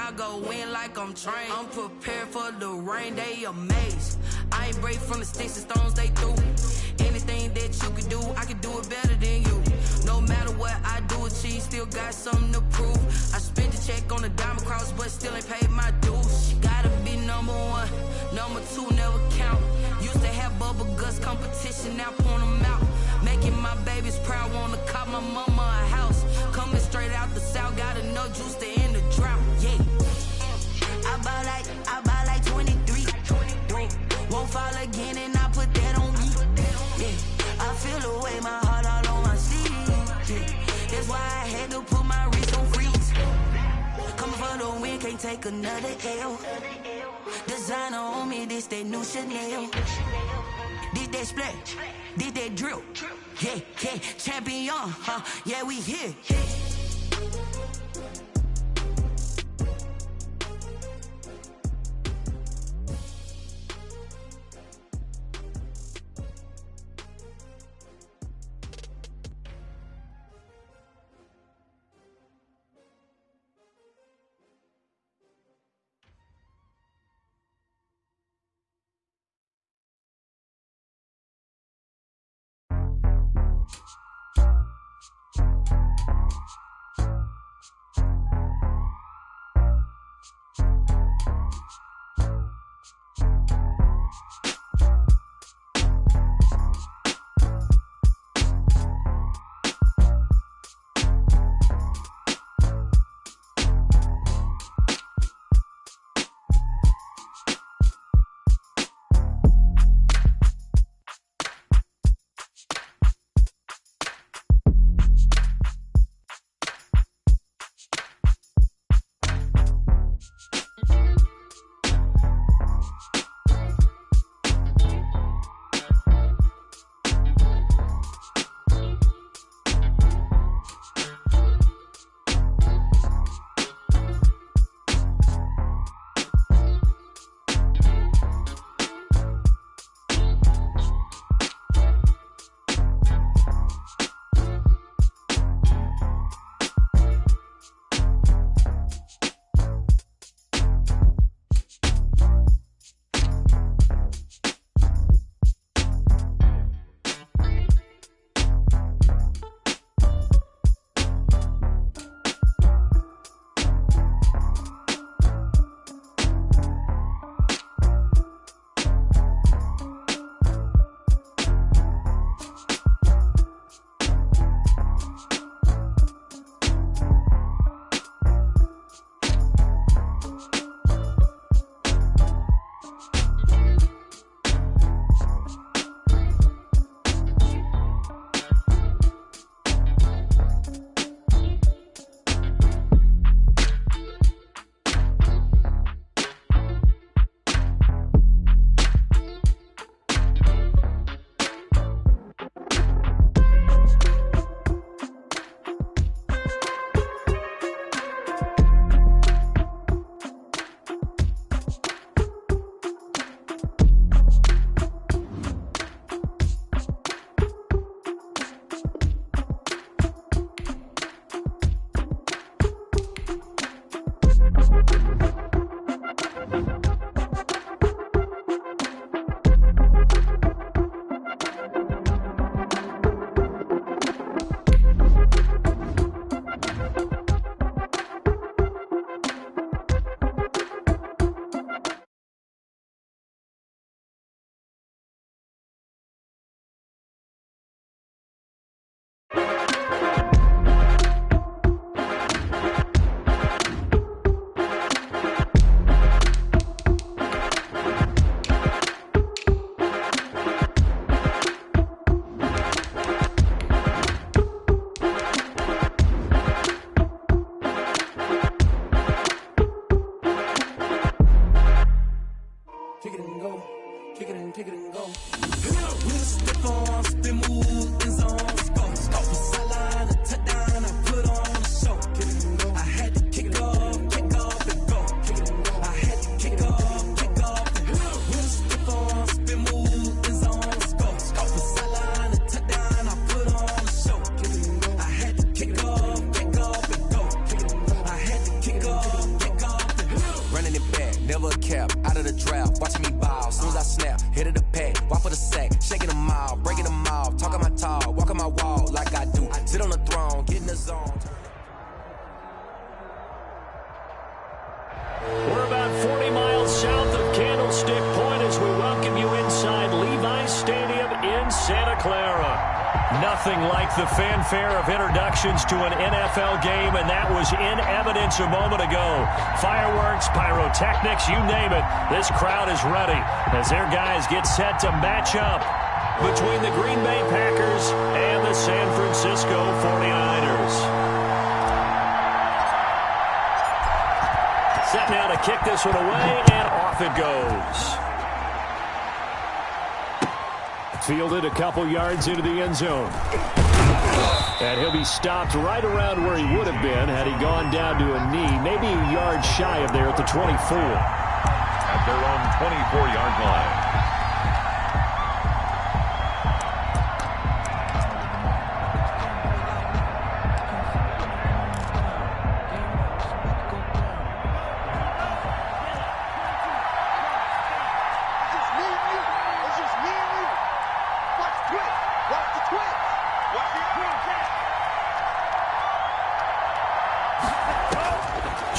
I go in like I'm trained. I'm prepared for the rain, they amazed. I ain't break from the sticks and stones they threw. Anything that you can do, I can do it better than you. No matter what I do, achieve, still got something to prove. I spent the check on the diamond cross, but still ain't paid my dues. Gotta be number one, number two never count. Used to have bubble guts competition, now point them out. Making my babies proud, wanna cop my mama a house. Coming straight out the south, got enough juice to end the drought. Yeah, I buy like 23. Won't fall again, and I put that on me. Yeah, I feel the way, my heart all on my sleeve. Yeah, that's why I had to put my wrist on freeze. Coming for the win, can't take another L. Designer on me, this that new Chanel. Did that splash, did that drill. Yeah, yeah, champion, huh? Yeah, we here. running it back, never a cap, out of the draft, watching me ball, soon as I snap, hit of the pack, walk for the sack, shaking them all, breaking them all, talking my talk, walking my wall like I do, sit on the throne, get in the zone. We're about 40 miles south of Candlestick Point as we welcome you inside Levi's Stadium in Santa Clara. Nothing like the fanfare of introductions to an NFL game, and that was in evidence a moment ago. Fireworks, pyrotechnics, you name it. This crowd is ready as their guys get set to match up between the Green Bay Packers and the San Francisco 49ers. Set now to kick this one away, and off it goes. Fielded a couple yards into the end zone. And he'll be stopped right around where he would have been had he gone down to a knee, maybe a yard shy of there at the 24. At their own 24-yard line.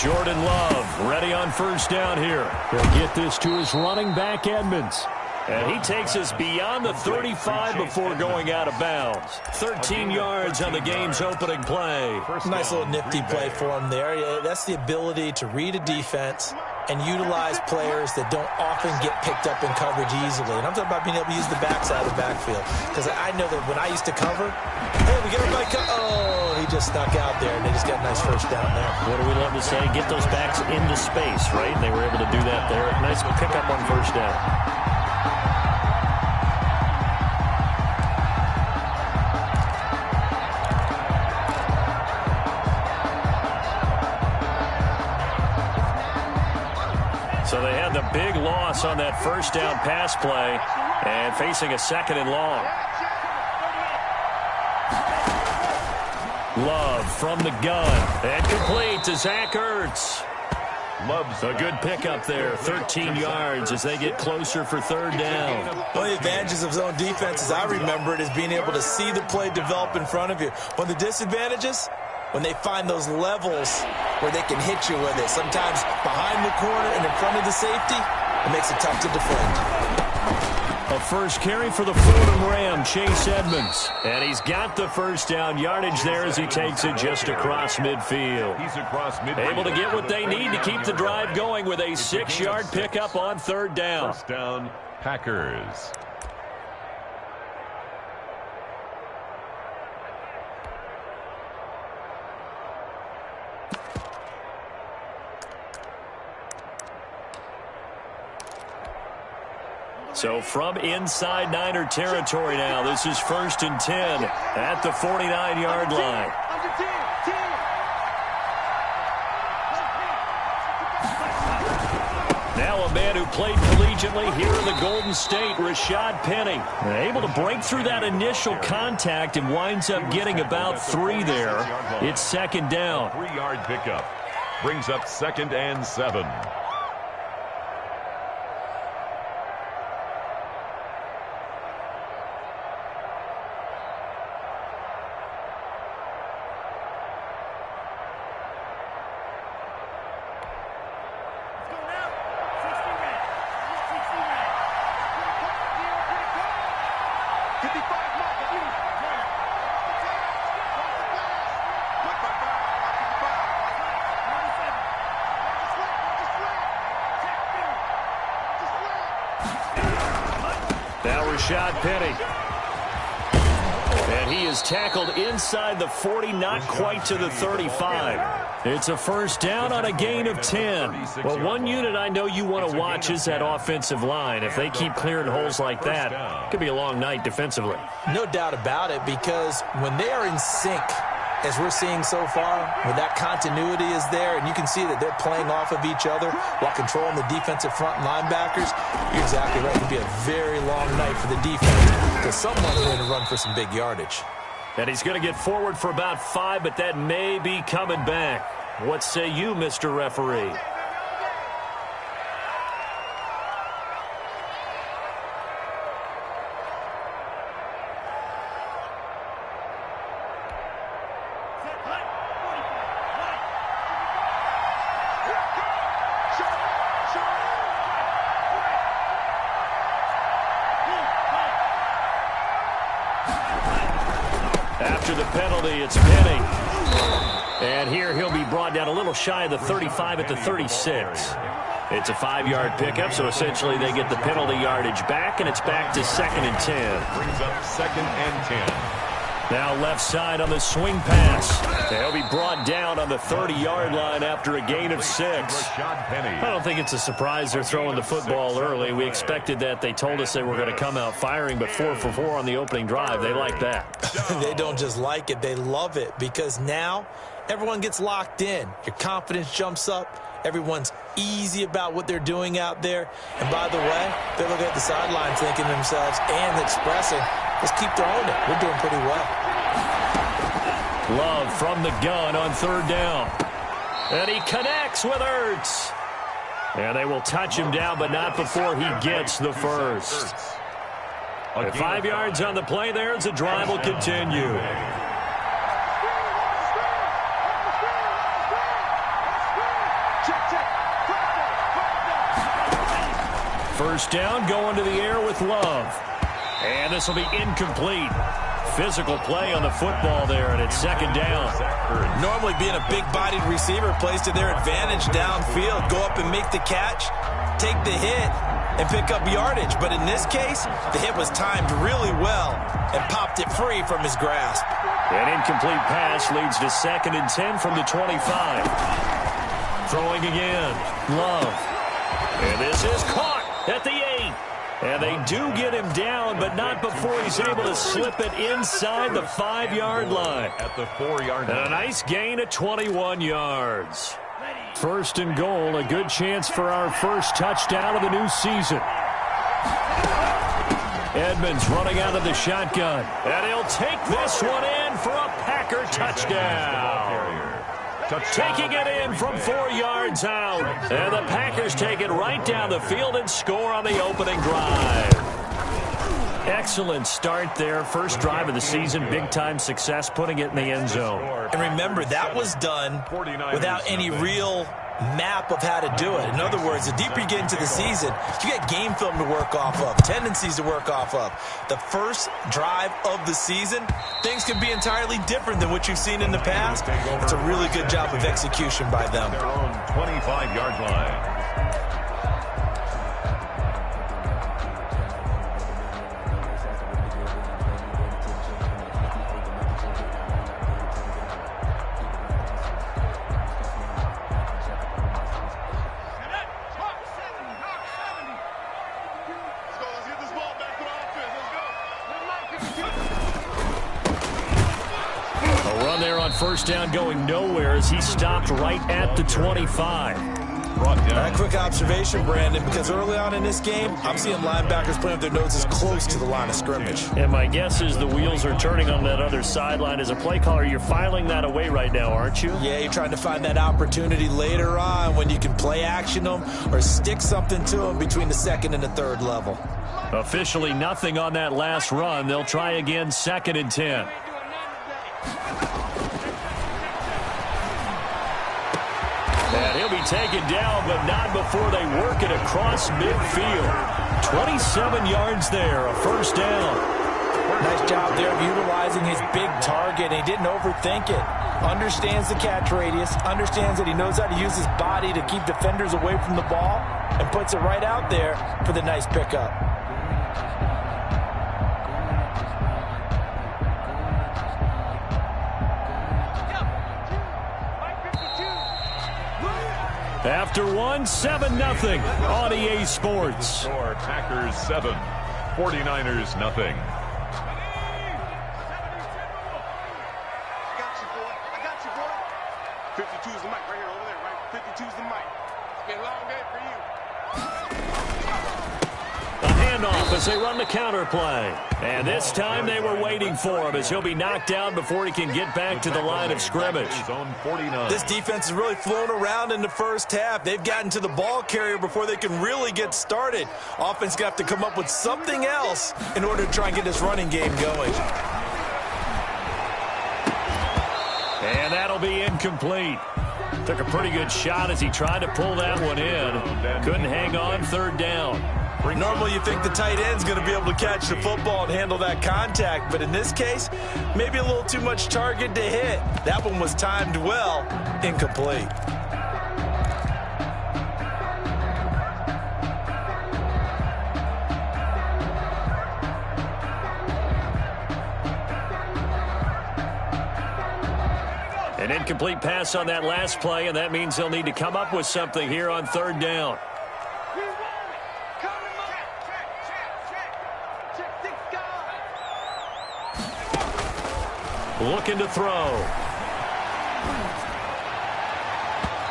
Jordan Love ready on first down here. He'll get this to his running back, Edmonds. And he takes us beyond the 35 before going out of bounds. 13 yards on the game's opening play. Nice little nifty play for him there. That's the ability to read a defense and utilize players that don't often get picked up in coverage easily. And I'm talking about being able to use the backside of the backfield. Because I know that when I used to cover, hey, we get everybody oh, he just snuck out there, and they just got a nice first down there. What do we love to say? Get those backs into space, right? And they were able to do that there. Nice pickup on first down. So they had the big loss on that first down pass play and facing a second and long. Love from the gun and complete to Zach Ertz. Love's a good pickup there. 13 yards as they get closer for third down. One of the advantages of zone defense, as I remember it, is being able to see the play develop in front of you. One of the disadvantages, when they find those levels where they can hit you with it, sometimes behind the corner and in front of the safety, it makes it tough to defend. A first carry for the Fulham Ram, Chase Edmonds. And he's got the first down yardage there as he takes it just across midfield. He's across midfield. Able to get what they need to keep the drive going with a 6-yard pickup on third down. First down, Packers. So from inside Niner territory now, this is 1st and 10 at the 49-yard line. Now a man who played collegiately here in the Golden State, Rashad Penny. Able to break through that initial contact and winds up getting about 3 there. It's second down. 3-yard pickup. Brings up 2nd and 7. Rashad Penny. And he is tackled inside the 40, not quite to the 35. It's a first down on a gain of 10. Well, one unit I know you want to watch is that offensive line. If they keep clearing holes like that, it could be a long night defensively. No doubt about it, because when they are in sync, as we're seeing so far, when that continuity is there, and you can see that they're playing off of each other while controlling the defensive front linebackers, you're exactly right. It could be a very long night for the defense because someone's going to run for some big yardage. And he's going to get forward for about 5, but that may be coming back. What say you, Mr. Referee? penalty. It's Penny. And here he'll be brought down a little shy of the 35 at the 36. It's a 5-yard pickup, so essentially they get the penalty yardage back, and it's back to 2nd and 10. Brings up 2nd and 10. Now left side on the swing pass. They'll be brought down on the 30-yard line after a gain of 6. I don't think it's a surprise they're throwing the football early. We expected that. They told us they were going to come out firing, but 4 for 4 on the opening drive. They like that. They don't just like it. They love it because now everyone gets locked in. Your confidence jumps up. Everyone's easy about what they're doing out there. And by the way, they're looking at the sideline thinking to themselves and expressing, let's keep throwing it. We're doing pretty well. Love from the gun on 3rd down. And he connects with Ertz. And they will touch him down, but not before he gets the first. 5 yards on the play there as the drive will continue. First down, going to the air with Love. And this will be incomplete. Physical play on the football there, and it's 2nd down. Normally being a big-bodied receiver plays to their advantage downfield. Go up and make the catch, take the hit, and pick up yardage. But in this case, the hit was timed really well and popped it free from his grasp. An incomplete pass leads to 2nd and 10 from the 25. Throwing again, Love. And this is caught at the 8. And they do get him down, but not before he's able to slip it inside the 5-yard line. At the 4-yard line. And a nice gain of 21 yards. 1st and goal, a good chance for our first touchdown of the new season. Edmonds running out of the shotgun. And he'll take this one in for a Packer touchdown. Taking it in from 4 yards out. And the Packers take it right down the field and score on the opening drive. Excellent start there. First drive of the season. Big-time success putting it in the end zone. And remember, that was done without any real map of how to do it. In other words, the deeper you get into the season, you get game film to work off of, tendencies to work off of. The first drive of the season, things can be entirely different than what you've seen in the past. It's a really good job of execution by them. Their own 25-yard line. First down going nowhere as he stopped right at the 25. A quick observation, Brandon, because early on in this game, I'm seeing linebackers putting their noses close to the line of scrimmage. And my guess is the wheels are turning on that other sideline. As a play caller, you're filing that away right now, aren't you? Yeah, you're trying to find that opportunity later on when you can play action them or stick something to them between the 2nd and the 3rd level. Officially nothing on that last run. They'll try again 2nd and 10. And he'll be taken down, but not before they work it across midfield. 27 yards there, a first down. Nice job there of utilizing his big target. He didn't overthink it. Understands the catch radius, understands that he knows how to use his body to keep defenders away from the ball, and puts it right out there for the nice pickup. After 7-0 on EA Sports. Packers 7, 49ers nothing. I got you, boy. 52's the mic right here over there, right? 52's the mic. It's been a long day for you. A handoff as they run the counter play. And this time they were waiting for him as he'll be knocked down before he can get back to the line of scrimmage. This defense is really flown around in the first half. They've gotten to the ball carrier before they can really get started. Offense going to have to come up with something else in order to try and get this running game going. And that'll be incomplete. Took a pretty good shot as he tried to pull that one in. Couldn't hang on 3rd down. Normally you think the tight end's going to be able to catch the football and handle that contact, but in this case, maybe a little too much target to hit. That one was timed well, incomplete. An incomplete pass on that last play, and that means they'll need to come up with something here on third down. Looking to throw.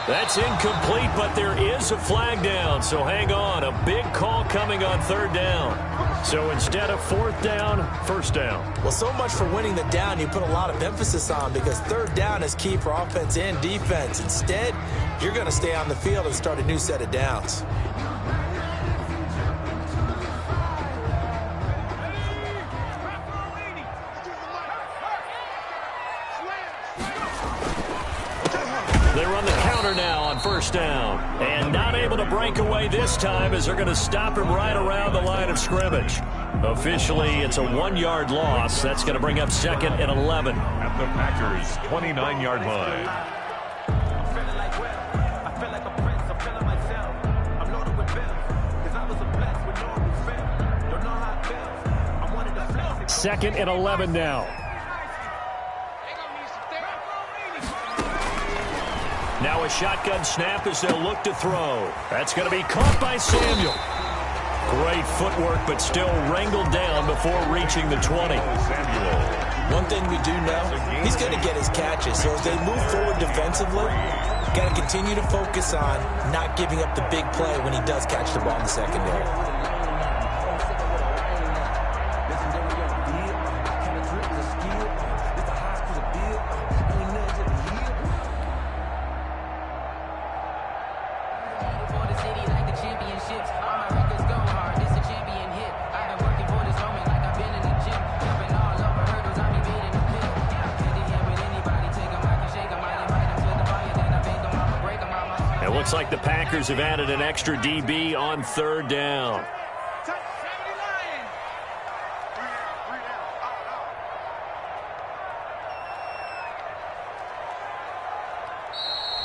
That's incomplete, but there is a flag down, so hang on. A big call coming on third down. So instead of fourth down, first down. Well, so much for winning the down you put a lot of emphasis on, because third down is key for offense and defense. Instead, you're going to stay on the field and start a new set of downs. They run the counter now on first down. And not able to break away this time as they're going to stop him right around the line of scrimmage. Officially, it's a 1-yard loss. That's going to bring up 2nd and 11. At the Packers' 29-yard line. Second and 11 now. Now a shotgun snap as they'll look to throw. That's going to be caught by Samuel. Great footwork, but still wrangled down before reaching the 20. One thing we do know, he's going to get his catches. So as they move forward defensively, got to continue to focus on not giving up the big play when he does catch the ball in the secondary. Looks like the Packers have added an extra DB on third down.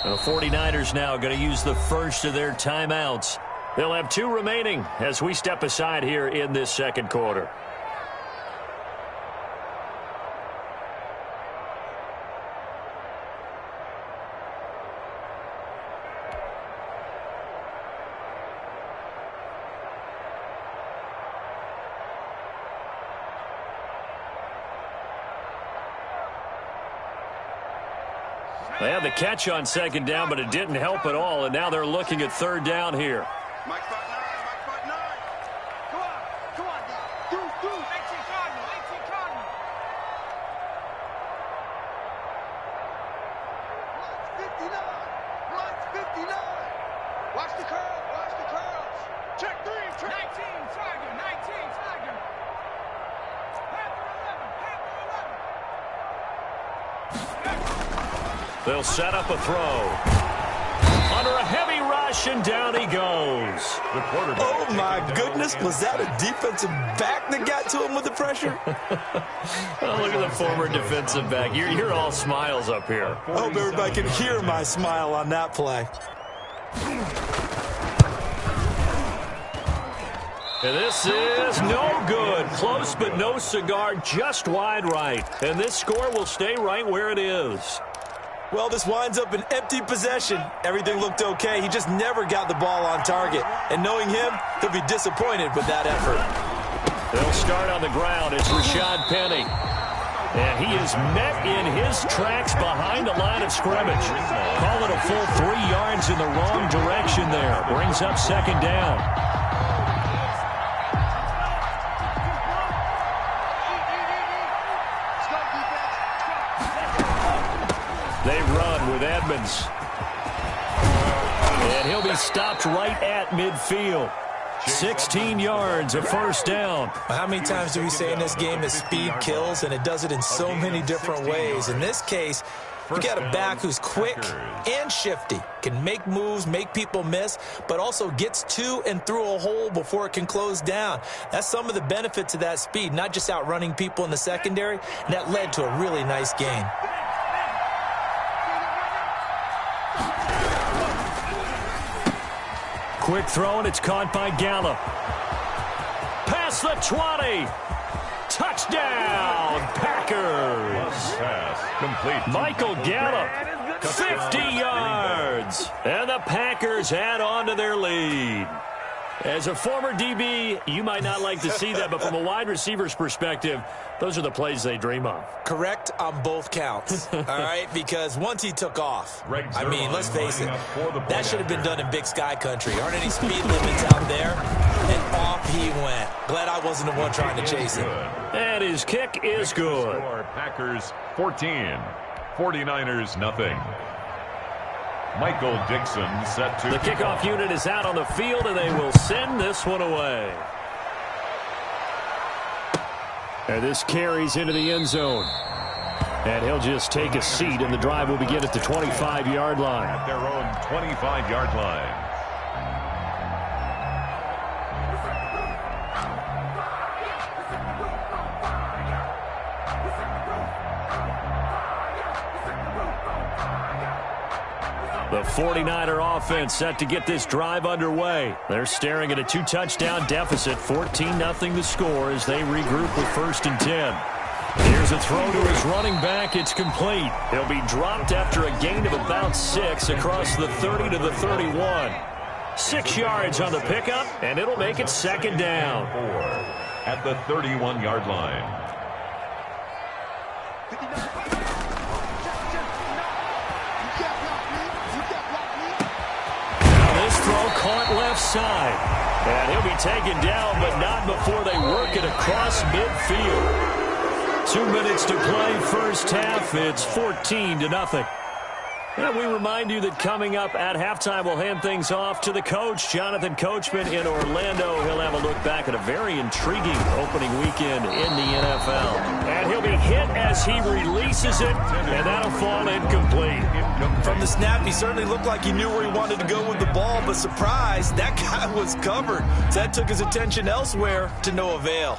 The 49ers now going to use the first of their timeouts. They'll have 2 remaining as we step aside here in this second quarter. They had the catch on second down, but it didn't help at all, and now they're looking at third down here. Mike 5'9", Mike 5'9". Come on, do, 18 Cardinal, 18 Cardinal. Blood's 59. Watch the curls. Check 3, check. 19, Tiger, 19, Tiger. They'll set up a throw. Under a heavy rush, and down he goes. Oh, my goodness. Was that a defensive back that got to him with the pressure? Oh, look at the former defensive back. You're all smiles up here. I hope everybody can hear my smile on that play. And this is no good. Close, but no cigar, just wide right. And this score will stay right where it is. Well, this winds up an empty possession. Everything looked okay. He just never got the ball on target. And knowing him, he'll be disappointed with that effort. They'll start on the ground. It's Rashad Penny. And he is met in his tracks behind the line of scrimmage. Call it a full 3 yards in the wrong direction there. Brings up second down. They run with Edmonds. And he'll be stopped right at midfield. 16 yards, a first down. How many times do we say in this game that speed kills, and it does it in so many different ways? In this case, You got a back who's quick and shifty, can make moves, make people miss, but also gets to and through a hole before it can close down. That's some of the benefits of that speed, not just outrunning people in the secondary, and that led to a really nice gain. Quick throw, and it's caught by Gallup. Past the 20. Touchdown, Packers. Pass complete. Michael Gallup, 50 yards. And the Packers add on to their lead. As a former DB, you might not like to see that, but from a wide receiver's perspective, those are the plays they dream of. Correct on both counts, all right? Because once he took off, I mean, let's face it, that should have been done in Big Sky country. Aren't any speed limits out there? And off he went. Glad I wasn't the one trying to chase him. And his kick is good. Packers 14, 49ers nothing. Michael Dixon set to... The kickoff unit is out on the field, and they will send this one away. And this carries into the end zone. And he'll just take a seat, and the drive will begin at the 25-yard line. At their own 25-yard line. The 49er offense set to get this drive underway. They're staring at a 2-touchdown deficit, 14-0 the score as they regroup with 1st and 10. Here's a throw to his running back. It's complete. He'll be dropped after a gain of about 6 across the 30 to the 31. 6 yards on the pickup, and it'll make it 2nd down. At the 31-yard line. Caught left side. And he'll be taken down, but not before they work it across midfield. 2 minutes to play, first half. It's 14-0. And we remind you that coming up at halftime, we'll hand things off to the coach, Jonathan Coachman in Orlando. He'll have a look back at a very intriguing opening weekend in the NFL. And he'll be hit as he releases it, and that'll fall incomplete. From the snap, he certainly looked like he knew where he wanted to go with the ball, but surprise, that guy was covered. So that took his attention elsewhere to no avail.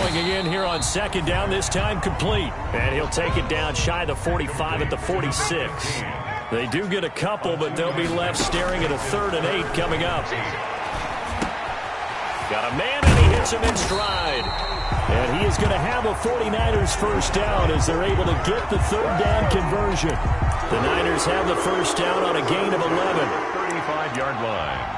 Again here on 2nd down, this time complete. And he'll take it down shy of the 45 at the 46. They do get a couple, but they'll be left staring at a 3rd and 8 coming up. Got a man, and he hits him in stride. And he is going to have a 49ers first down as they're able to get the 3rd down conversion. The Niners have the first down on a gain of 11. 35-yard line.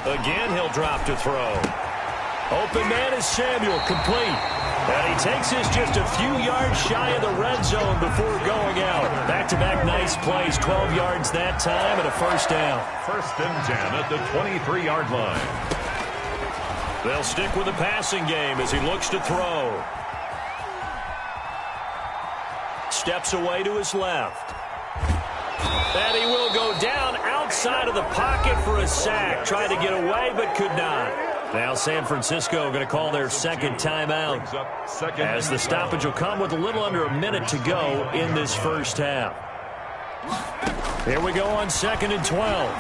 Again, he'll drop to throw. Open man is Samuel, complete. And he takes this just a few yards shy of the red zone before going out. Back-to-back nice plays, 12 yards that time and a first down. 1st and 10 at the 23-yard line. They'll stick with the passing game as he looks to throw. Steps away to his left. And he will go down outside of the pocket for a sack. Tried to get away, but could not. Now San Francisco going to call their 2nd timeout, as the stoppage will come with a little under a minute to go in this first half. Here we go on 2nd and 12.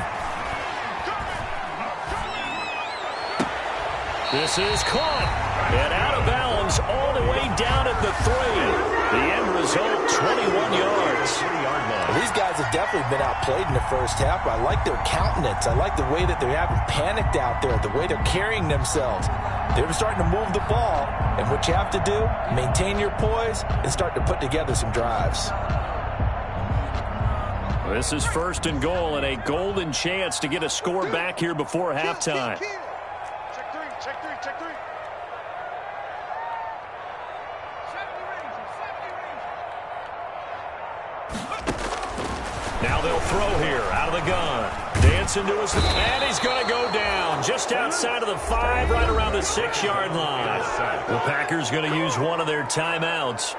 This is caught and out of bounds all the way down at the 3. The end result, 21 yards. These guys have definitely been outplayed in the first half. I like their countenance. I like the way that they haven't panicked out there, the way they're carrying themselves. They're starting to move the ball, and what you have to do, maintain your poise and start to put together some drives. This is 1st and goal, and a golden chance to get a score back here before halftime. Now Now they'll throw here out of the gun. Dancing to his, and he's going to go down just outside of the 5, right around the 6-yard line. The Packers going to use one of their timeouts.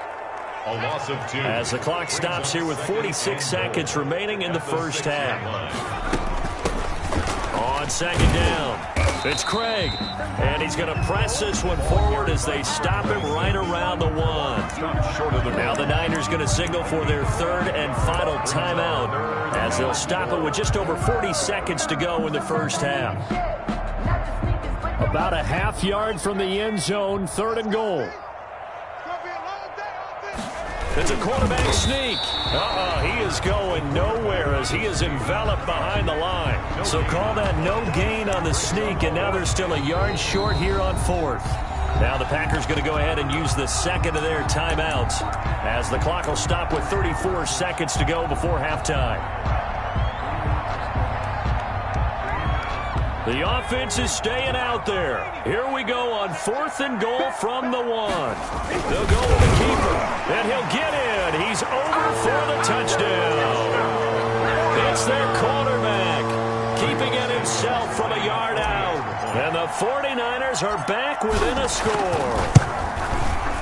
A loss of 2. As the clock stops here with 46 seconds remaining in the first half. On second down, it's Craig. And he's going to press this one forward as they stop him right around the 1. Now the Niners going to signal for their 3rd and final timeout as they'll stop it with just over 40 seconds to go in the first half. About a half yard from the end zone, 3rd and goal. It's a quarterback sneak. He is going nowhere as he is enveloped behind the line. So call that no gain on the sneak, and now they're still a yard short here on 4th. Now the Packers going to go ahead and use the second of their timeouts as the clock will stop with 34 seconds to go before halftime. The offense is staying out there. Here we go on 4th and goal from the 1. They'll go with the keeper, and he'll get in. He's over for the touchdown. It's their quarterback, keeping it himself from a yard out. And the 49ers are back within a score.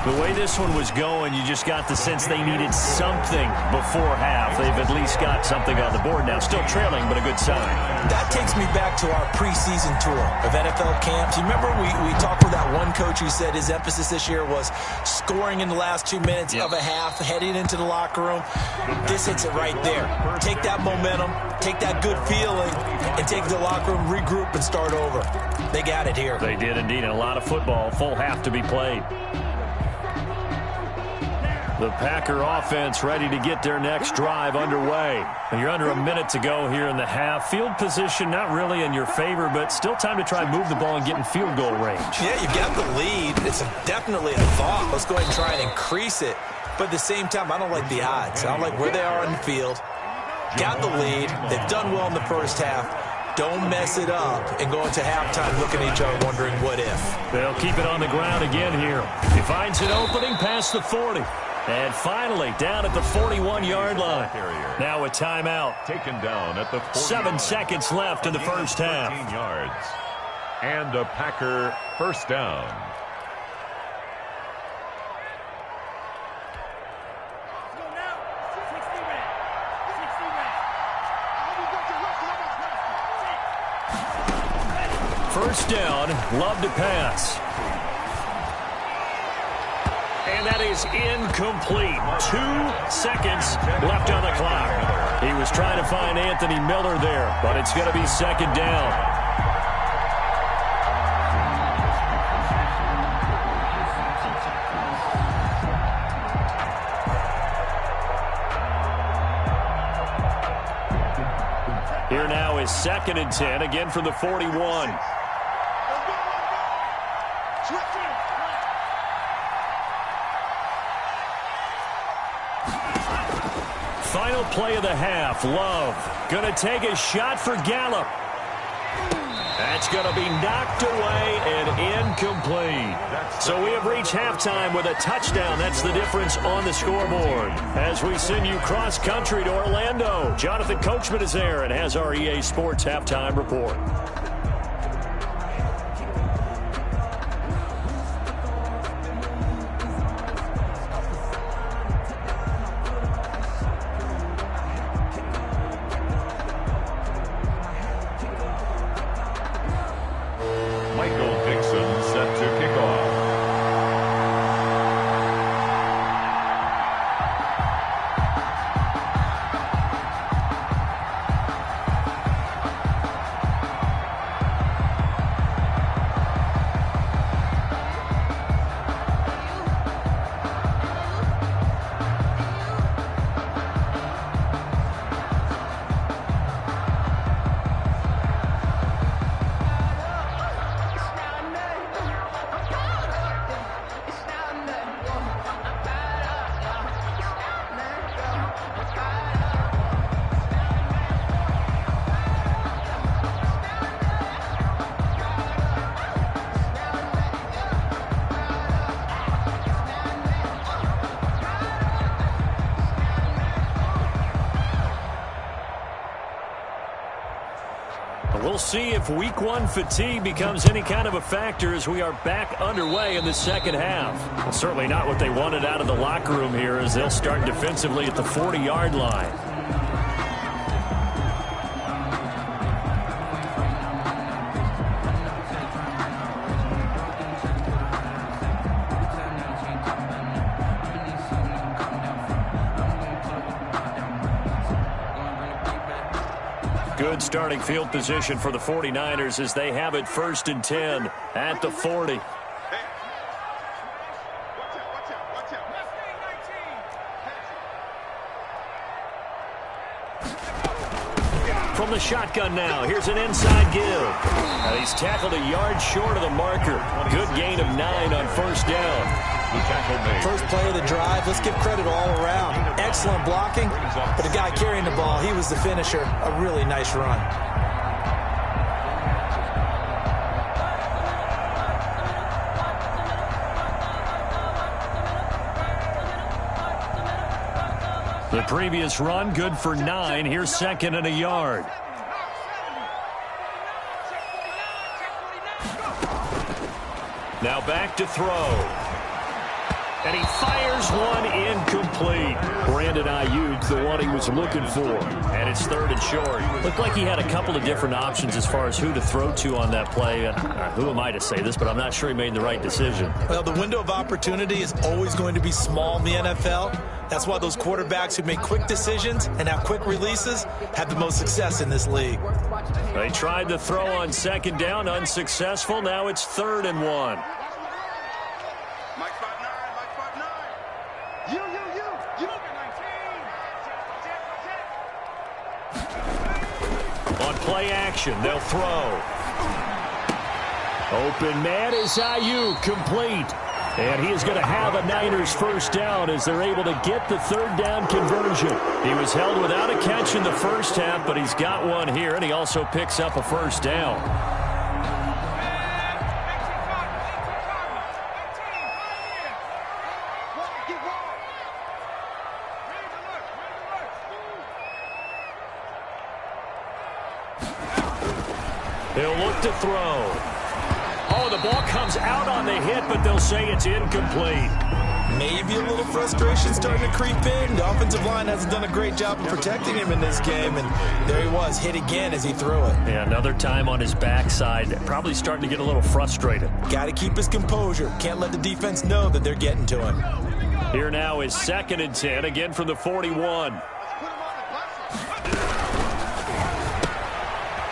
The way this one was going, you just got the sense they needed something before half. They've at least got something on the board now. Still trailing, but a good sign. That takes me back to our preseason tour of NFL camps. You remember we talked with that one coach who said his emphasis this year was scoring in the last 2 minutes of a half, heading into the locker room. This hits it right there. Take that momentum, take that good feeling, and take the locker room, regroup, and start over. They got it here. They did indeed, and a lot of football, full half to be played. The Packer offense ready to get their next drive underway. And you're under a minute to go here in the half. Field position not really in your favor, but still time to try and move the ball and get in field goal range. Yeah, you got the lead. It's definitely a thought. Let's go ahead and try and increase it. But at the same time, I don't like the odds. I don't like where they are on the field. Got the lead. They've done well in the first half. Don't mess it up and go into halftime looking at each other wondering what if. They'll keep it on the ground again here. He finds an opening past the 40. And finally, down at the 41-yard line. Now a timeout. Taken down at the 7 seconds left in the first half. 15 yards. And a Packer first down. First down, Love to pass. And that is incomplete. 2 seconds left on the clock. He was trying to find Anthony Miller there, but it's going to be second down. Here now is 2nd and 10, again from the 41. Final play of the half. Love going to take a shot for Gallup. That's going to be knocked away and incomplete. So we have reached halftime with a touchdown. That's the difference on the scoreboard. As we send you cross-country to Orlando, Jonathan Coachman is there and has our EA Sports halftime report. see if week one fatigue becomes any kind of a factor as we are back underway in the second half. Well, certainly not what they wanted out of the locker room here as they'll start defensively at the 40-yard line. Good starting field position for the 49ers as they have it 1st and 10 at the 40. From the shotgun now, here's an inside give. And he's tackled a yard short of the marker. Good gain of 9 on 1st down. First play of the drive, let's give credit all around. Excellent blocking, but the guy carrying the ball, he was the finisher. A really nice run. The previous run, good for 9. Here's 2nd and a yard. Now back to throw. And he fires one incomplete. Brandon Ayuk, the one he was looking for. And it's 3rd and short. Looked like he had a couple of different options as far as who to throw to on that play. Who am I to say this, but I'm not sure he made the right decision. Well, the window of opportunity is always going to be small in the NFL. That's why those quarterbacks who make quick decisions and have quick releases have the most success in this league. They tried the throw on 2nd down, unsuccessful. Now it's 3rd and 1. On play action, they'll throw. Open man is Ayuk, complete. And he is going to have a Niners 1st down as they're able to get the 3rd down conversion. He was held without a catch in the 1st half, but he's got one here, and he also picks up a 1st down. They'll look to throw. Oh, the ball comes out on the hit, but they'll say it's incomplete. Maybe a little frustration starting to creep in. The offensive line hasn't done a great job of protecting him in this game, and there he was, hit again as he threw it. Yeah, another time on his backside, probably starting to get a little frustrated. Got to keep his composure. Can't let the defense know that they're getting to him. Here now is 2nd and 10, again from the 41.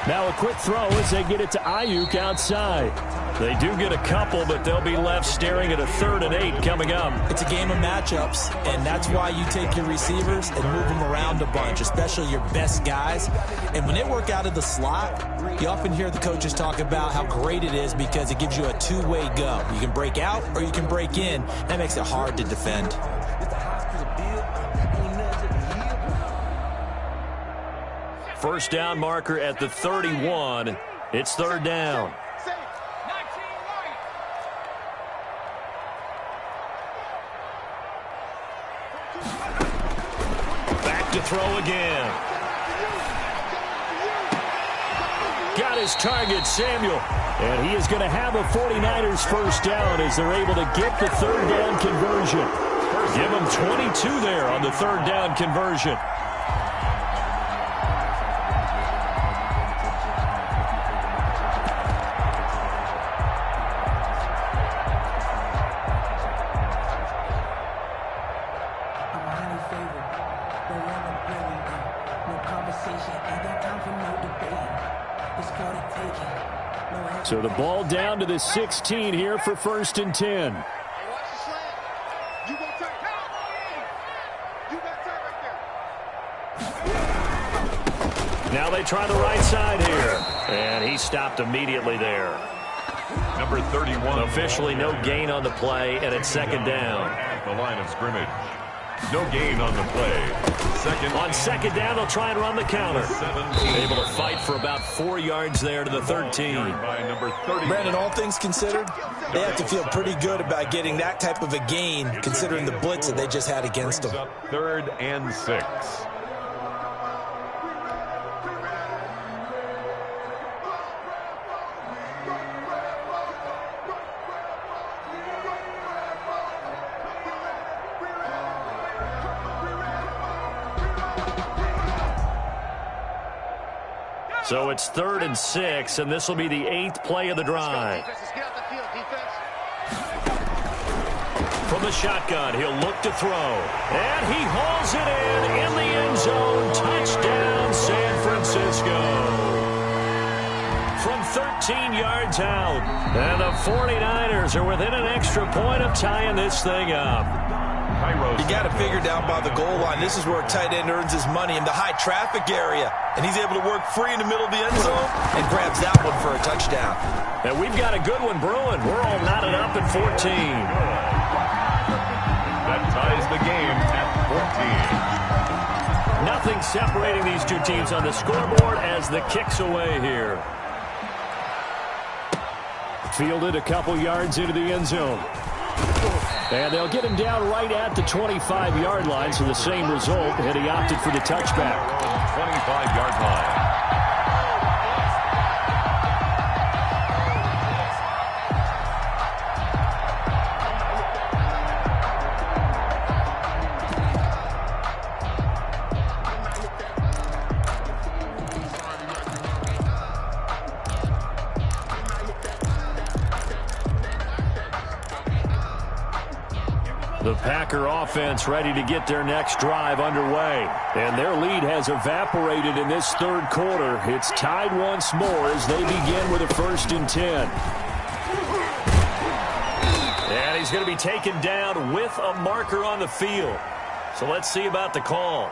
Now a quick throw as they get it to Ayuk outside. They do get a couple, but they'll be left staring at a 3rd and 8 coming up. It's a game of matchups, and that's why you take your receivers and move them around a bunch, especially your best guys. And when they work out of the slot, you often hear the coaches talk about how great it is because it gives you a two-way go. You can break out or you can break in. That makes it hard to defend. First down marker at the 31. It's 3rd down. Back to throw again. Got his target, Samuel. And he is going to have a 49ers 1st down as they're able to get the 3rd down conversion. Give them 22 there on the 3rd down conversion. So the ball down to the 16 here for 1st and 10. Now they try the right side here. And he stopped immediately there. Number 31. Officially no gain on the play, and it's 2nd down. At the line of scrimmage. No gain on the play. On 2nd down, they'll try and run the counter. Able to fight for about 4 yards there to the 13. Brandon, all things considered, they have to feel pretty good about getting that type of a gain, considering the blitz that they just had against them. 3rd and 6. So it's 3rd and 6, and this will be the 8th play of the drive. From the shotgun, he'll look to throw. And he hauls it in the end zone. Touchdown, San Francisco. From 13 yards out. And the 49ers are within an extra point of tying this thing up. You got to figure down by the goal line. This is where a tight end earns his money in the high traffic area. And he's able to work free in the middle of the end zone and grabs that one for a touchdown. And we've got a good one brewing. We're all knotted up at 14. That ties the game at 14. Nothing separating these two teams on the scoreboard as the kick's away here. Fielded a couple yards into the end zone. And they'll get him down right at the 25-yard line, so the same result, and he opted for the touchback. 25-yard line. The Packer offense ready to get their next drive underway. And their lead has evaporated in this third quarter. It's tied once more as they begin with a 1st and 10. And he's going to be taken down with a marker on the field. So let's see about the call.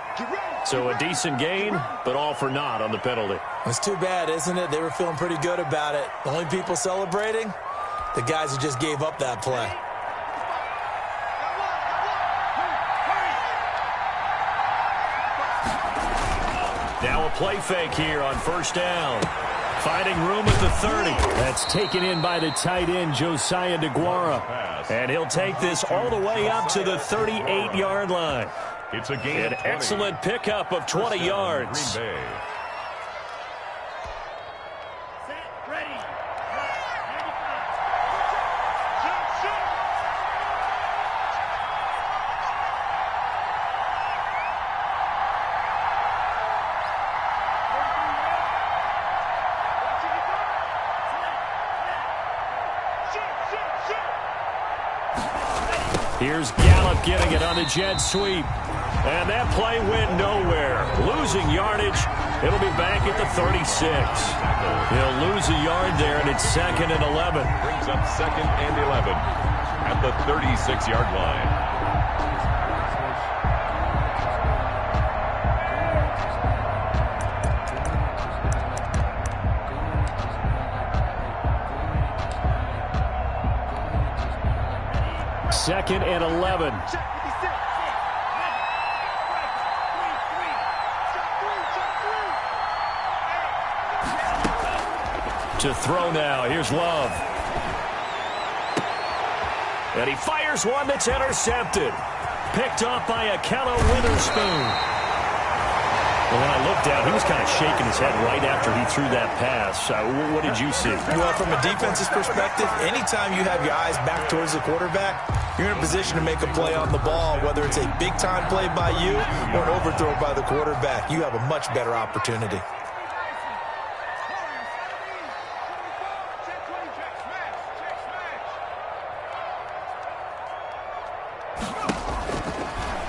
So a decent gain, but all for naught on the penalty. It's too bad, isn't it? They were feeling pretty good about it. The only people celebrating, the guys who just gave up that play. Now a play fake here on 1st down. Finding room at the 30. That's taken in by the tight end, Josiah DeGuara. And he'll take this all the way up to the 38-yard line. It's a gain. An excellent pickup of 20 yards. Green Bay. Here's Gallup getting it on the jet sweep. And that play went nowhere. Losing yardage. It'll be back at the 36. He'll lose a yard there, and it's 2nd and 11. Brings up 2nd and 11 at the 36-yard line. Second and 11. To throw now. Here's Love. And he fires one that's intercepted. Picked off by Akello Witherspoon. Well, when I looked down, he was kind of shaking his head right after he threw that pass. What did you see? Well, from a defense's perspective, anytime you have your eyes back towards the quarterback, you're in a position to make a play on the ball, whether it's a big-time play by you or an overthrow by the quarterback. You have a much better opportunity.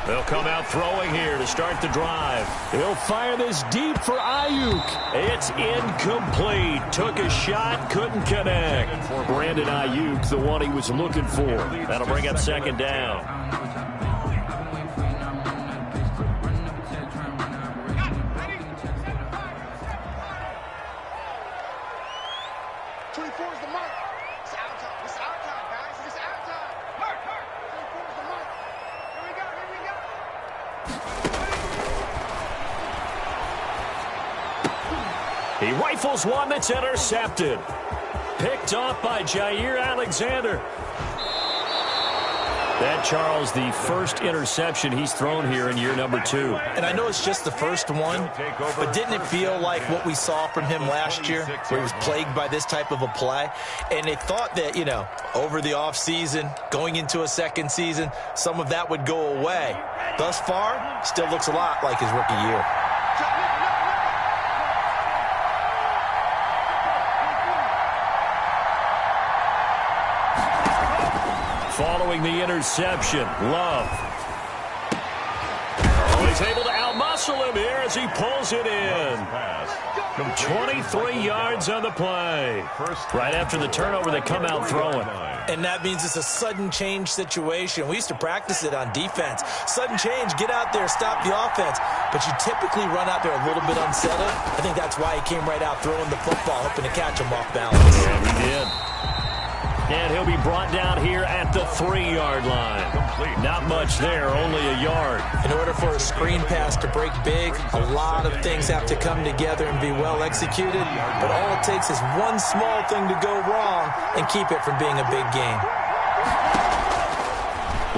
They'll come out throwing here to start the drive. He'll fire this deep for Ayuk. It's incomplete. Took a shot, couldn't connect. Brandon Ayuk, the one he was looking for. That'll bring up 2nd down. He rifles one that's intercepted. Picked off by Jair Alexander. That, Charles, the first interception he's thrown here in year number 2. And I know it's just the first one, but didn't it feel like what we saw from him last year, where he was plagued by this type of a play? And they thought that, over the offseason, going into a second season, some of that would go away. Thus far, still looks a lot like his rookie year. following the interception. Love. Oh, he's able to outmuscle him here as he pulls it in. 23 yards on the play. Right after the turnover, they come out throwing. And that means it's a sudden change situation. We used to practice it on defense. Sudden change, get out there, stop the offense. But you typically run out there a little bit unsettled. I think that's why he came right out throwing the football, hoping to catch him off balance. Yeah, he did. And he'll be brought down here at the 3-yard line. Not much there, only a yard. In order for a screen pass to break big, a lot of things have to come together and be well executed. But all it takes is one small thing to go wrong and keep it from being a big game.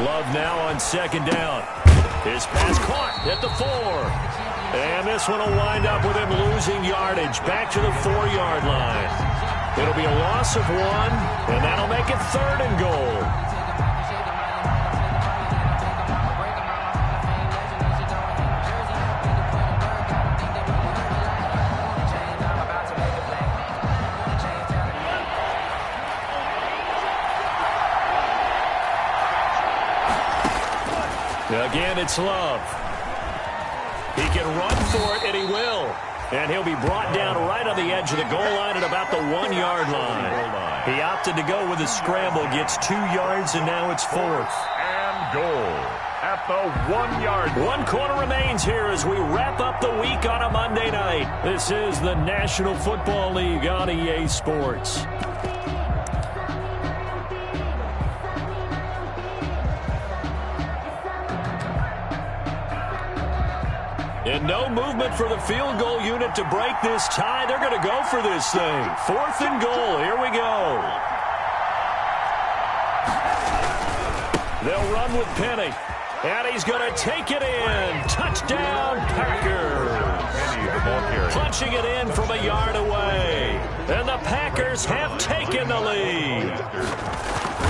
Love now on second down. His pass caught at the 4. And this one will wind up with him losing yardage back to the 4-yard line. It'll be a loss of 1, and that'll make it 3rd and goal. Again, it's Love. He can run for it, and he will. And he'll be brought down right on the edge of the goal line at about the 1-yard line. He opted to go with a scramble, gets 2 yards, and now it's 4th. And goal at the 1-yard line. 1 quarter remains here as we wrap up the week on a Monday night. This is the National Football League on EA Sports. And no movement for the field goal unit to break this tie. They're going to go for this thing. 4th and goal. Here we go. They'll run with Penny. And he's going to take it in. Touchdown, Packers. Punching it in from a yard away. And the Packers have taken the lead.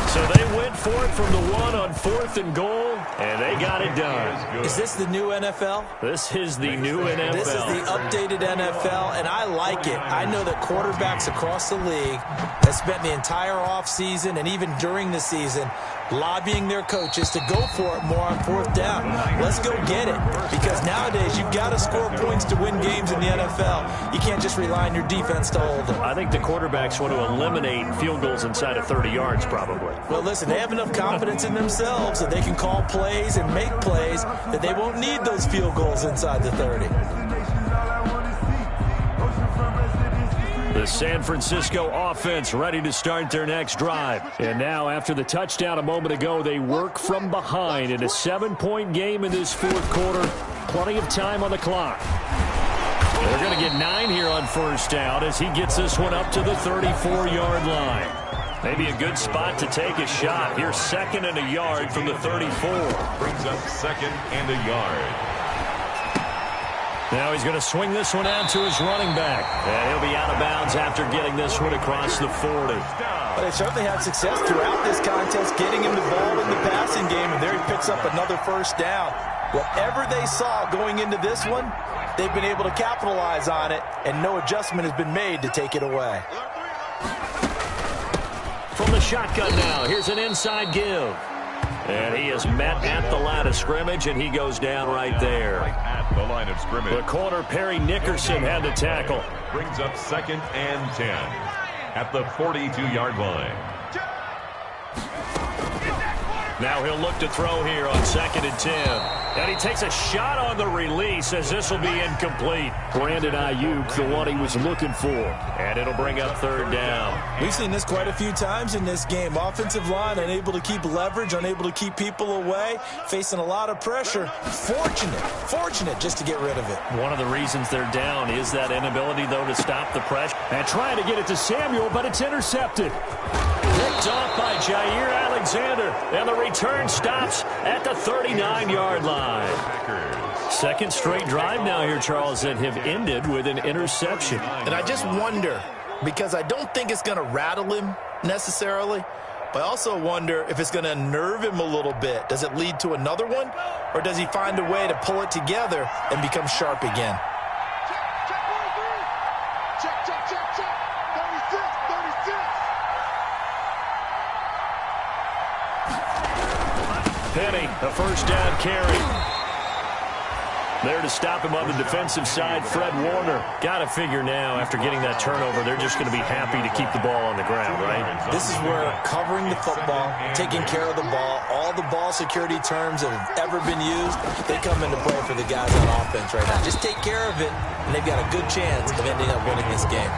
So they went for it from the 1 on 4th and goal, and they got it done. Is this the new NFL? This is the new NFL. This is the updated NFL, and I like it. I know that quarterbacks across the league have spent the entire offseason and even during the season lobbying their coaches to go for it more on 4th down. Let's go get it, because nowadays you've got to score points to win games in the NFL. You can't just rely on your defense to hold them. I think the quarterbacks want to eliminate field goals inside of 30 yards probably. Well, listen, they have enough confidence in themselves that they can call plays and make plays that they won't need those field goals inside the 30. The San Francisco offense ready to start their next drive. And now, after the touchdown a moment ago, they work from behind in a 7-point game in this 4th quarter. Plenty of time on the clock. They're going to get 9 here on 1st down as he gets this one up to the 34-yard line. Maybe a good spot to take a shot. Here's 2nd and a yard from the 34. Brings up 2nd and a yard. Now he's going to swing this one out to his running back. And he'll be out of bounds after getting this one across the 40. But they certainly had success throughout this contest, getting him the ball in the passing game, and there he picks up another 1st down. Whatever they saw going into this one, they've been able to capitalize on it, and no adjustment has been made to take it away. From the shotgun now, here's an inside give. And he is met at the line of scrimmage, and he goes down right there. Right at the line of scrimmage. The corner, Perry Nickerson, had the tackle. Brings up 2nd and 10 at the 42-yard line. Now he'll look to throw here on 2nd and 10. And he takes a shot on the release as this will be incomplete. Brandon Ayuk, the one he was looking for. And it'll bring up 3rd down. We've seen this quite a few times in this game. Offensive line unable to keep leverage, unable to keep people away, facing a lot of pressure. Fortunate just to get rid of it. One of the reasons they're down is that inability, though, to stop the pressure. And trying to get it to Samuel, but it's intercepted. Picked off by Jair Alexander. And the return stops at the 39-yard line. 2nd straight drive now here, Charles, that have ended with an interception. And I just wonder, because I don't think it's going to rattle him necessarily, but I also wonder if it's going to unnerve him a little bit. Does it lead to another one, or does he find a way to pull it together and become sharp again? Check. 36. Penny, a first down carry. There to stop him on the defensive side, Fred Warner. Got to figure now, after getting that turnover, they're just going to be happy to keep the ball on the ground, right? This is where covering the football, taking care of the ball, all the ball security terms that have ever been used, they come into play for the guys on offense right now. Just take care of it, and they've got a good chance of ending up winning this game.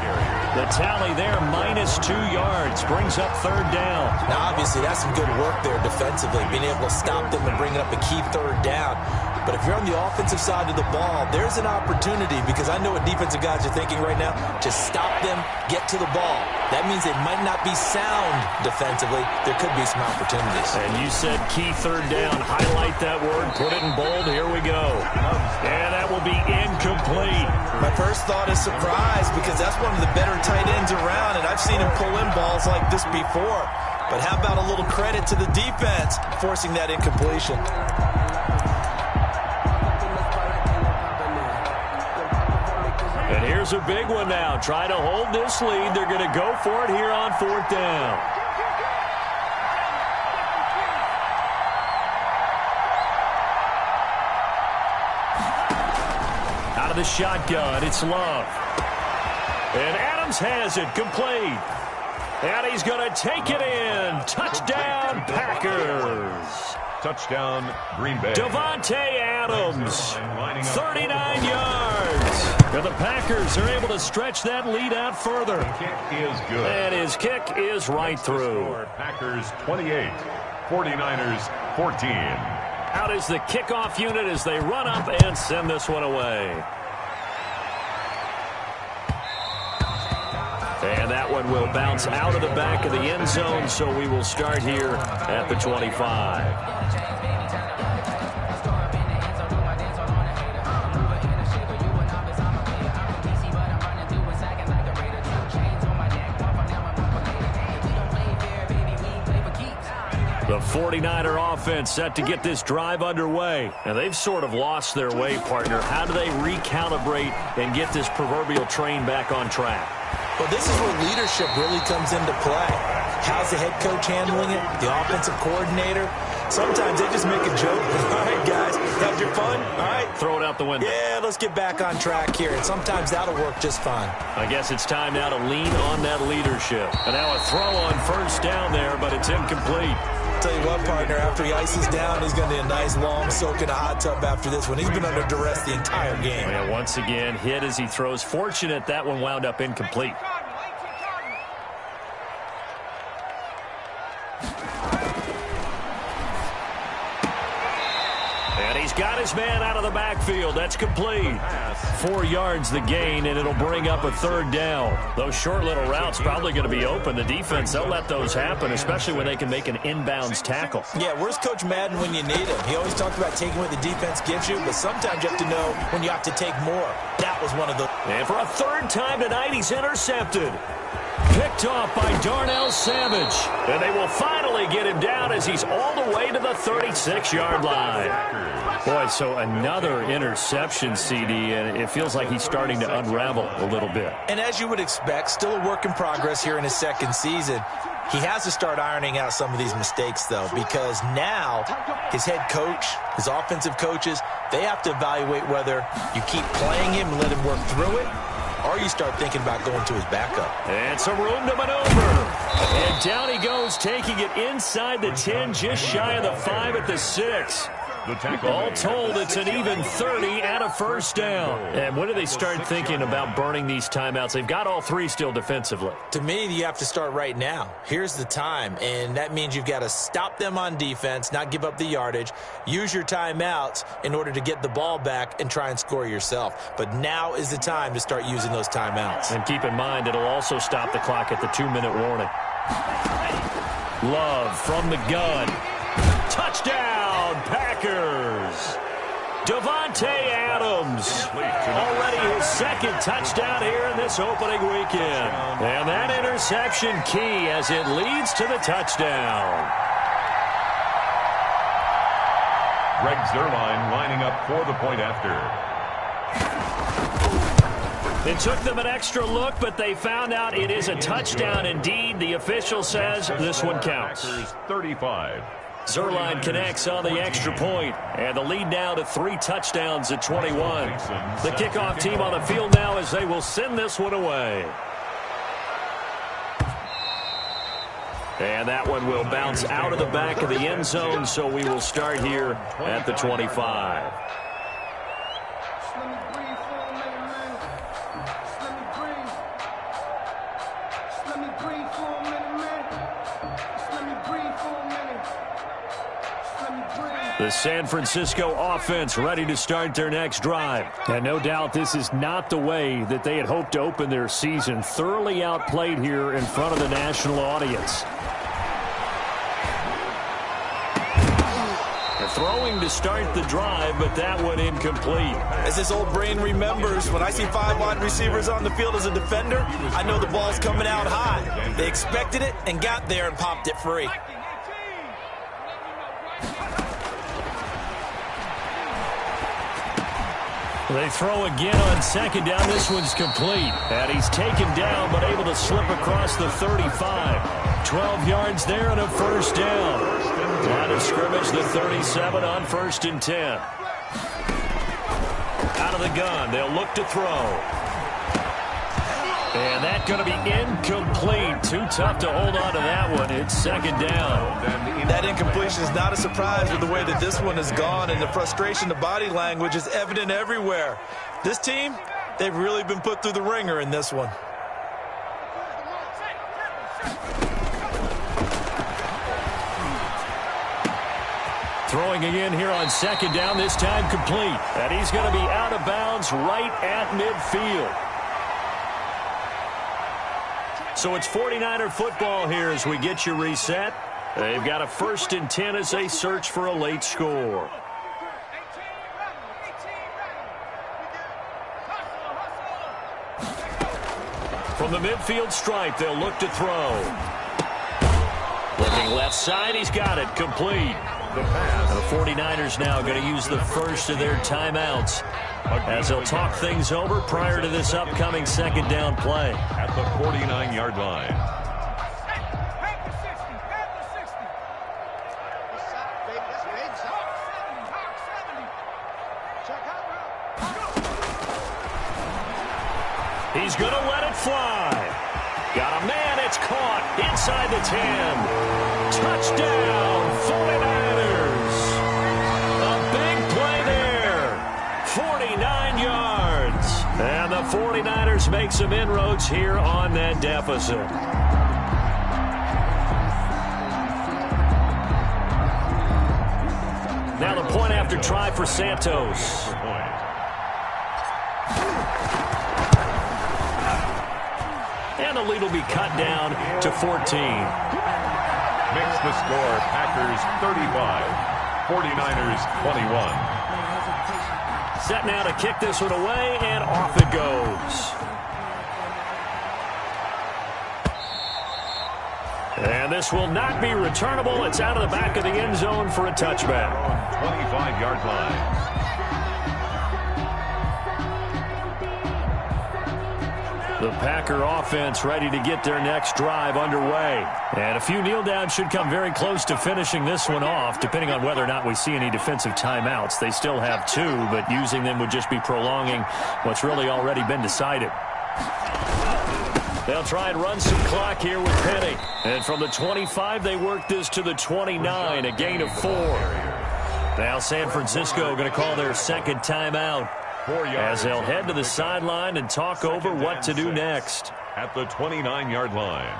The tally there, -2 yards, brings up third down. Now, obviously, that's some good work there defensively, being able to stop them and bring up a key third down. But if you're on the offensive side of the ball, there's an opportunity, because I know what defensive guys are thinking right now. Just stop them, get to the ball. That means they might not be sound defensively. There could be some opportunities. And you said key third down. Highlight that word. Put it in bold. Here we go. And that will be incomplete. My first thought is surprise, because that's one of the better tight ends around, and I've seen him pull in balls like this before. But how about a little credit to the defense forcing that incompletion? And here's a big one now. Trying to hold this lead. They're going to go for it here on fourth down. Out of the shotgun, it's Love. And Adams has it, complete. And he's going to take it in. Touchdown, Packers. Touchdown, Green Bay. Davante Adams, 39 yards. And the Packers are able to stretch that lead out further. The kick is good. And his kick is right through. Packers 28, 49ers 14. Out is the kickoff unit as they run up and send this one away. And that one will bounce out of the back of the end zone, so we will start here at the 25. The 49er offense set to get this drive underway. And they've sort of lost their way, partner. How do they recalibrate and get this proverbial train back on track? Well, this is where leadership really comes into play. How's the head coach handling it? The offensive coordinator? Sometimes they just make a joke. All right, guys, had your fun? All right. Throw it out the window. Yeah, let's get back on track here. And sometimes that'll work just fine. I guess it's time now to lean on that leadership. And now a throw on first down there, but it's incomplete. Tell you what, partner, after he ices down, he's going to need a nice long soak in a hot tub after this one. He's been under duress the entire game. Yeah, once again, hit as he throws. Fortunate that one wound up incomplete. And he's got his man out of the backfield. That's complete. 4 yards the gain, and it'll bring up a third down. Those short little routes probably going to be open. The defense, they'll let those happen, especially when they can make an inbounds tackle. Yeah, where's Coach Madden when you need him? He always talked about taking what the defense gives you, but sometimes you have to know when you have to take more. That was one of the... And for a third time tonight, he's intercepted. Picked off by Darnell Savage. And they will finally get him down as he's all the way to the 36-yard line. Boy, so another interception, CD, and it feels like he's starting to unravel a little bit. And as you would expect, still a work in progress here in his second season. He has to start ironing out some of these mistakes, though, because now his head coach, his offensive coaches, they have to evaluate whether you keep playing him and let him work through it, or you start thinking about going to his backup. And some room to maneuver. And down he goes, taking it inside the 10, just shy of the 5 at the 6. All told, it's an even 30 at a first down. And when do they start thinking about burning these timeouts? They've got all 3 still defensively. To me, you have to start right now. Here's the time, and that means you've got to stop them on defense, not give up the yardage, use your timeouts in order to get the ball back and try and score yourself. But now is the time to start using those timeouts. And keep in mind, it'll also stop the clock at the 2-minute warning. Love from the gun. Touchdown, Packers. Davante Adams. Already his second touchdown here in this opening weekend. And that interception key as it leads to the touchdown. Greg Zuerlein lining up for the point after. It took them an extra look, but they found out it is a touchdown indeed. The official says this one counts. Packers 35. Zerline connects on the extra point, and the lead now to 3 touchdowns at 21. The kickoff team on the field now as they will send this one away. And that one will bounce out of the back of the end zone, so we will start here at the 25. The San Francisco offense ready to start their next drive. And no doubt this is not the way that they had hoped to open their season. Thoroughly outplayed here in front of the national audience. Throwing to start the drive, but that one incomplete. As this old brain remembers, when I see 5 wide receivers on the field as a defender, I know the ball's coming out high. They expected it and got there and popped it free. They throw again on second down. This one's complete. And he's taken down, but able to slip across the 35. 12 yards there and a first down. Line of scrimmage, the 37 on 1st and 10. Out of the gun, they'll look to throw. And that's going to be incomplete. Too tough to hold on to that one. It's second down. That incompletion is not a surprise with the way that this one has gone, and the frustration, the body language is evident everywhere. This team, they've really been put through the ringer in this one. Throwing again here on second down, this time complete. And he's going to be out of bounds right at midfield. So it's 49er football here as we get you reset. They've got a 1st and 10 as they search for a late score. From the midfield stripe, they'll look to throw. Looking left side, he's got it, complete. The 49ers now going to use the first of their timeouts as they'll talk things over prior to this upcoming second down play. At the 49-yard line. He's going to let it fly. Got a man, it's caught inside the 10. Touchdown, 49ers. A big play there. 49 yards. And the 49ers make some inroads here on that deficit. Now the point after try for Santos. And the lead will be cut down to 14. Makes the score Packers 35, 49ers 21. Set now to kick this one away, and off it goes. And this will not be returnable. It's out of the back of the end zone for a touchback. 25-yard line. The Packer offense ready to get their next drive underway. And a few kneel downs should come very close to finishing this one off, depending on whether or not we see any defensive timeouts. They still have 2, but using them would just be prolonging what's really already been decided. They'll try and run some clock here with Penny. And from the 25, they work this to the 29, a gain of 4. Now San Francisco going to call their second timeout, as they'll head to the sideline and talk over what to do next. At the 29-yard line.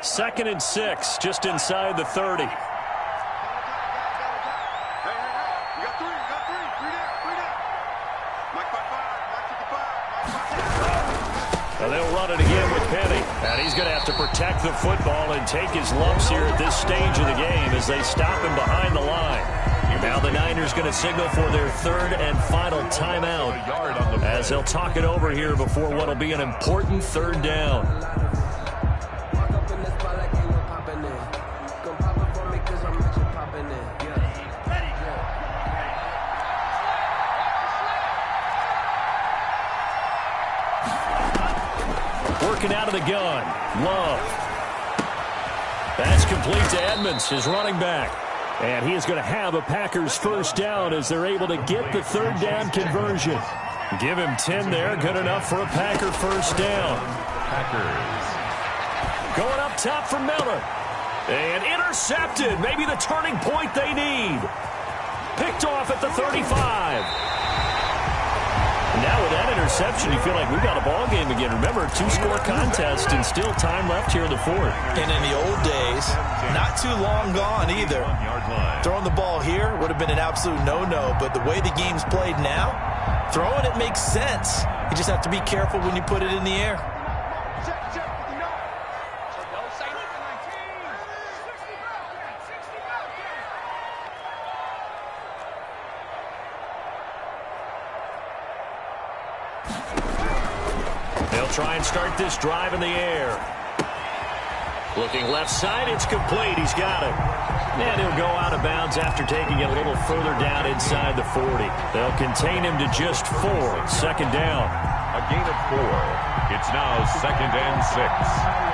Second and 6, just inside the 30. They'll run it again with Penny. And he's going to have to protect the football and take his lumps here at this stage of the game as they stop him behind the line. Now the Niners going to signal for their 3rd and final timeout as they'll talk it over here before what will be an important 3rd down. looking out of the gun. Love. That's complete to Edmonds, his running back. And he is going to have a Packers first down as they're able to get the third down conversion. Give him 10 there. Good enough for a Packer first down. Packers. Going up top for Miller. And intercepted. Maybe the turning point they need. Picked off at the 35. Now with that interception, you feel like we've got a ball game again. Remember, 2-score contest and still time left here in the fourth. And in the old days, not too long gone either. Throwing the ball here would have been an absolute no-no, but the way the game's played now, throwing it makes sense. You just have to be careful when you put it in the air. Try and start this drive in the air. Looking left side, it's complete. He's got it. And he'll go out of bounds after taking it a little further down inside the 40. They'll contain him to just 4. Second down. A gain of 4. It's now 2nd and 6.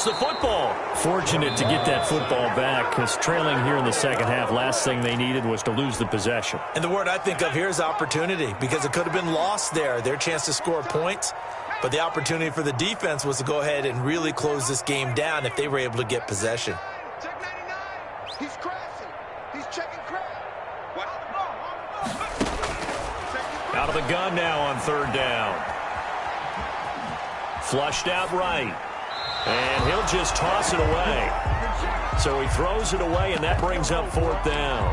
The football. Fortunate to get that football back because trailing here in the second half, last thing they needed was to lose the possession. And the word I think of here is opportunity because it could have been lost there. Their chance to score points, but the opportunity for the defense was to go ahead and really close this game down if they were able to get possession. Check 99. He's crashing. He's checking crash. Out of the gun now on third down. Flushed out right. And he'll just toss it away. So he throws it away, and that brings up fourth down.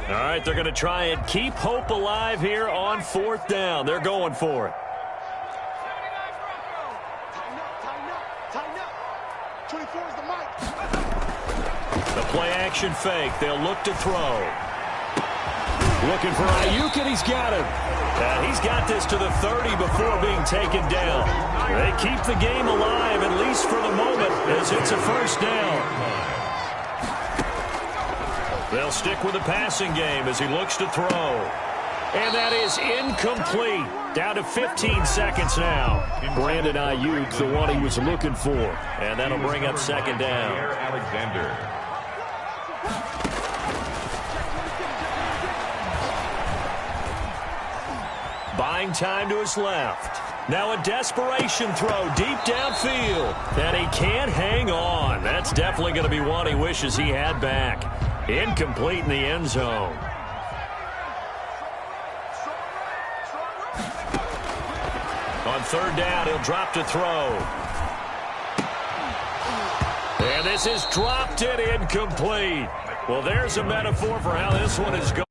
All right, they're going to try and keep hope alive here on fourth down. They're going for it. Tighten up. 24 is the mic. The play-action fake. They'll look to throw. Looking for Ayuk, and he's got him. And he's got this to the 30 before being taken down. They keep the game alive, at least for the moment, as it's a first down. They'll stick with the passing game as he looks to throw. And that is incomplete. Down to 15 seconds now. Brandon Ayuk, the one he was looking for. And that'll bring up second down. Alexander. Buying time to his left. Now a desperation throw deep downfield. And he can't hang on. That's definitely going to be one he wishes he had back. Incomplete in the end zone. On third down, he'll drop to throw. And this is dropped it incomplete. Well, there's a metaphor for how this one is going.